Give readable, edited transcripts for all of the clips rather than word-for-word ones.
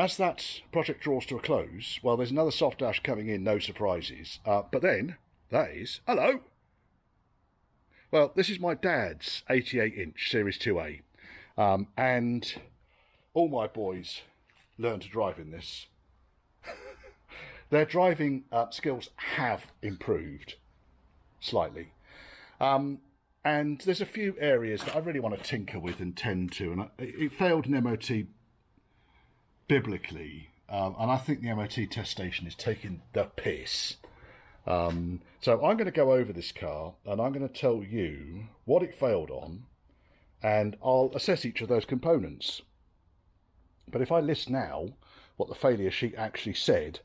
as that project draws to a close, well, there's another soft dash coming in, no surprises. But then, that is, hello! Well, this is my dad's 88-inch Series 2A. And all my boys learn to drive in this. Their driving skills have improved slightly. And there's a few areas that I really want to tinker with and tend to. And it failed an MOT biblically. And I think the MOT test station is taking the piss. So I'm going to go over this car and I'm going to tell you what it failed on. And I'll assess each of those components. But if I list now what the failure sheet actually said,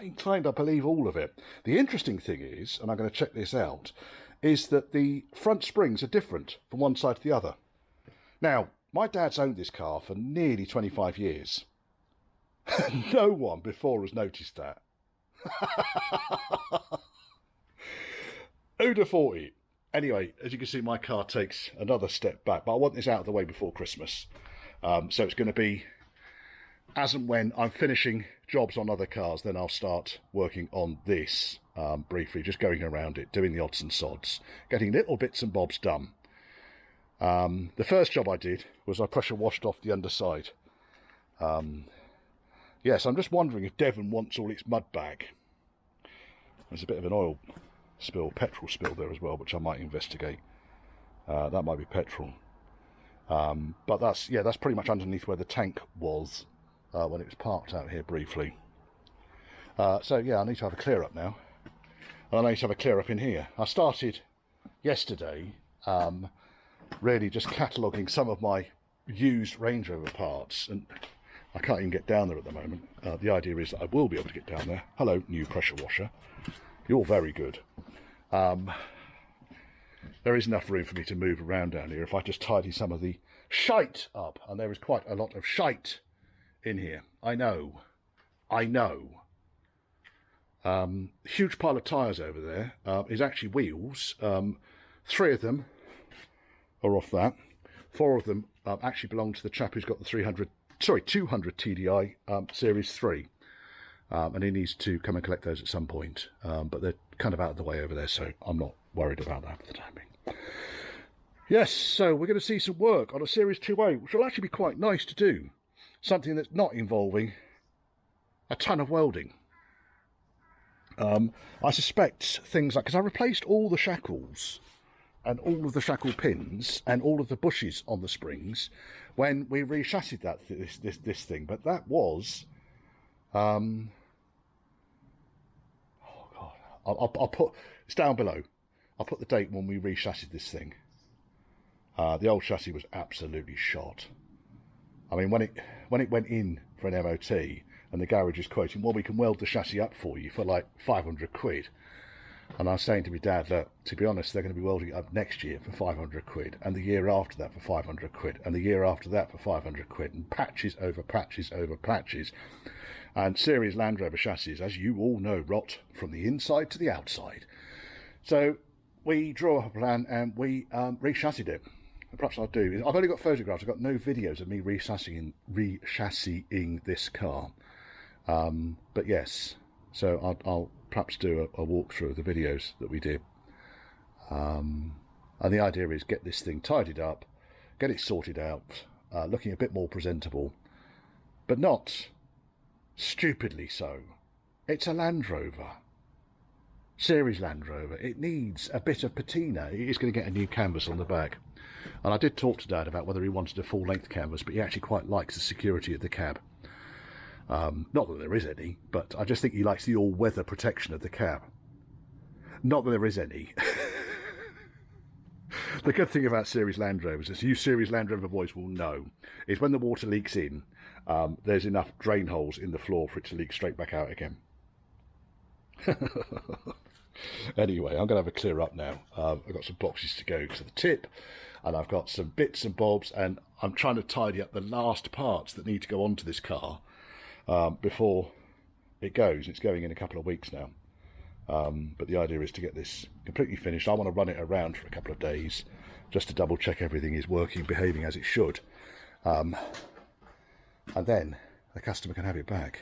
inclined I believe all of it. The interesting thing is, and I'm going to check this out, is that the front springs are different from one side to the other. Now, my dad's owned this car for nearly 25 years. No one before has noticed that. Who'd have thought it? Anyway, as you can see, my car takes another step back, but I want this out of the way before Christmas. So it's going to be as and when I'm finishing jobs on other cars, then I'll start working on this briefly, just going around it, doing the odds and sods, getting little bits and bobs done. The first job I did was I pressure washed off the underside. Yes, I'm just wondering if Devon wants all its mud back. There's a bit of an oil spill, petrol spill there as well, which I might investigate. That might be petrol. But that's pretty much underneath where the tank was. When it was parked out here briefly. So yeah, I need to have a clear up now. And I need to have a clear up in here. I started yesterday really just cataloguing some of my used Range Rover parts, and I can't even get down there at the moment. The idea is that I will be able to get down there. Hello, new pressure washer. You're very good. There is enough room for me to move around down here if I just tidy some of the shite up, and there is quite a lot of shite in here. I know. Huge pile of tyres over there is actually wheels. 3 of them are off that. 4 of them actually belong to the chap who's got the 200 TDI Series 3. And he needs to come and collect those at some point. But they're kind of out of the way over there, so I'm not worried about that for the time being. Yes, so we're going to see some work on a Series 2A, which will actually be quite nice to do. Something that's not involving a ton of welding. I suspect things like, because I replaced all the shackles and all of the shackle pins and all of the bushes on the springs when we re-chassied this thing. But that was, oh God, I'll put, it's down below. I'll put the date when we re-chassied this thing. The old chassis was absolutely shot. I mean, when it went in for an MOT and the garage is quoting, well, we can weld the chassis up for you for like 500 quid. And I was saying to my dad that, to be honest, they're going to be welding it up next year for 500 quid, and the year after that for 500 quid, and the year after that for 500 quid, and patches over patches over patches. And series Land Rover chassis, as you all know, rot from the inside to the outside. So we drew up a plan and we re-chassied it. Perhaps I'll do. I've only got photographs. I've got no videos of me re-chassising this car. But yes, so I'll perhaps do a walkthrough of the videos that we did. And the idea is get this thing tidied up, get it sorted out, looking a bit more presentable, but not stupidly so. It's a Land Rover. Series Land Rover. It needs a bit of patina. It is going to get a new canvas on the back. And I did talk to Dad about whether he wanted a full-length canvas, but he actually quite likes the security of the cab. Not that there is any, but I just think he likes the all-weather protection of the cab. Not that there is any. The good thing about series Land Rovers, as you series Land Rover boys will know, is when the water leaks in, there's enough drain holes in the floor for it to leak straight back out again. Anyway, I'm going to have a clear up now. I've got some boxes to go to the tip, and I've got some bits and bobs, and I'm trying to tidy up the last parts that need to go onto this car before it goes. It's going in a couple of weeks now. But the idea is to get this completely finished. I want to run it around for a couple of days just to double check everything is working, behaving as it should. And then the customer can have it back.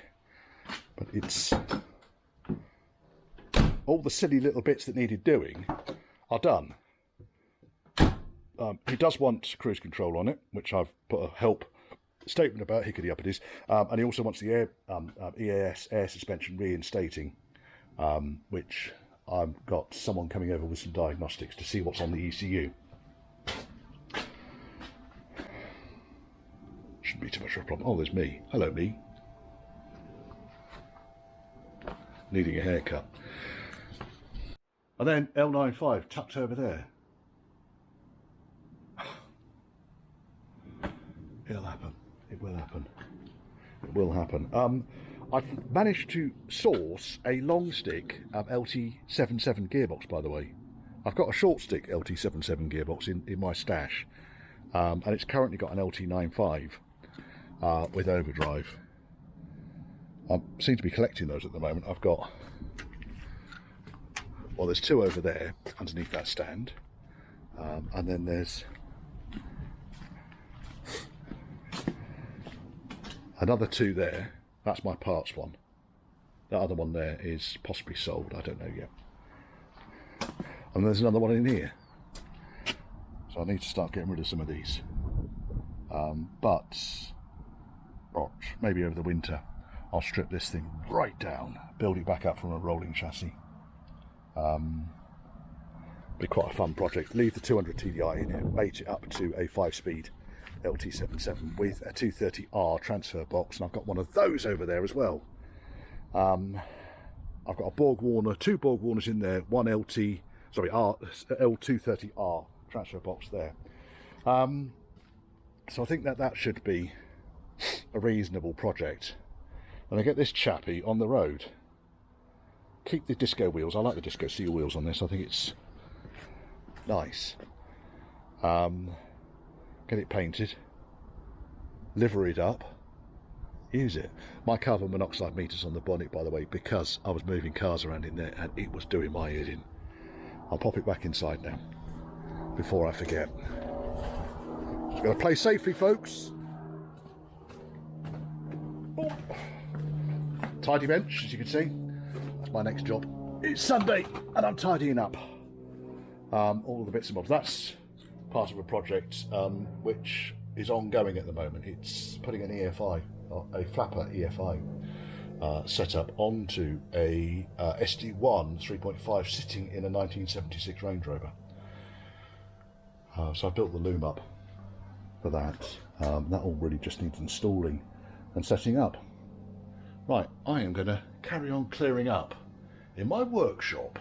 But it's... all the silly little bits that needed doing are done. He does want cruise control on it, which I've put a help statement about, hickety-uppity. And he also wants the EAS air suspension reinstating, which I've got someone coming over with some diagnostics to see what's on the ECU. Shouldn't be too much of a problem. Oh, there's me. Hello, me. Needing a haircut. And then L95 tucked over there. It'll happen. It will happen. It will happen. I've managed to source a long stick LT77 gearbox, by the way. I've got a short stick LT77 gearbox in my stash, and it's currently got an LT95 with overdrive. I seem to be collecting those at the moment. I've got, well, there's two over there underneath that stand, and then there's another two there. That's my parts one. That other one there is possibly sold. I don't know yet. And there's another one in here. So I need to start getting rid of some of these. But maybe over the winter I'll strip this thing right down, build it back up from a rolling chassis. Be quite a fun project. Leave the 200 TDI in here, mate it up to a 5-speed LT77 with a 230R transfer box, and I've got one of those over there as well. I've got a Borg Warner, two Borg Warners in there, one L230R transfer box there. So I think that should be a reasonable project. And I get this chappy on the road. Keep the disco wheels. I like the disco seal wheels on this. I think it's nice. Get it painted, liveried up, use it. My carbon monoxide meter's on the bonnet, by the way, because I was moving cars around in there and it was doing my head in. I'll pop it back inside now before I forget. Just gotta play safely, folks. Oh. Tidy bench, as you can see. That's my next job. It's Sunday and I'm tidying up all the bits and bobs. That's part of a project which is ongoing at the moment. It's putting an EFI, a flapper EFI setup onto a SD1 3.5 sitting in a 1976 Range Rover. So I built the loom up for that. That all really just needs installing and setting up. Right, I am going to carry on clearing up in my workshop.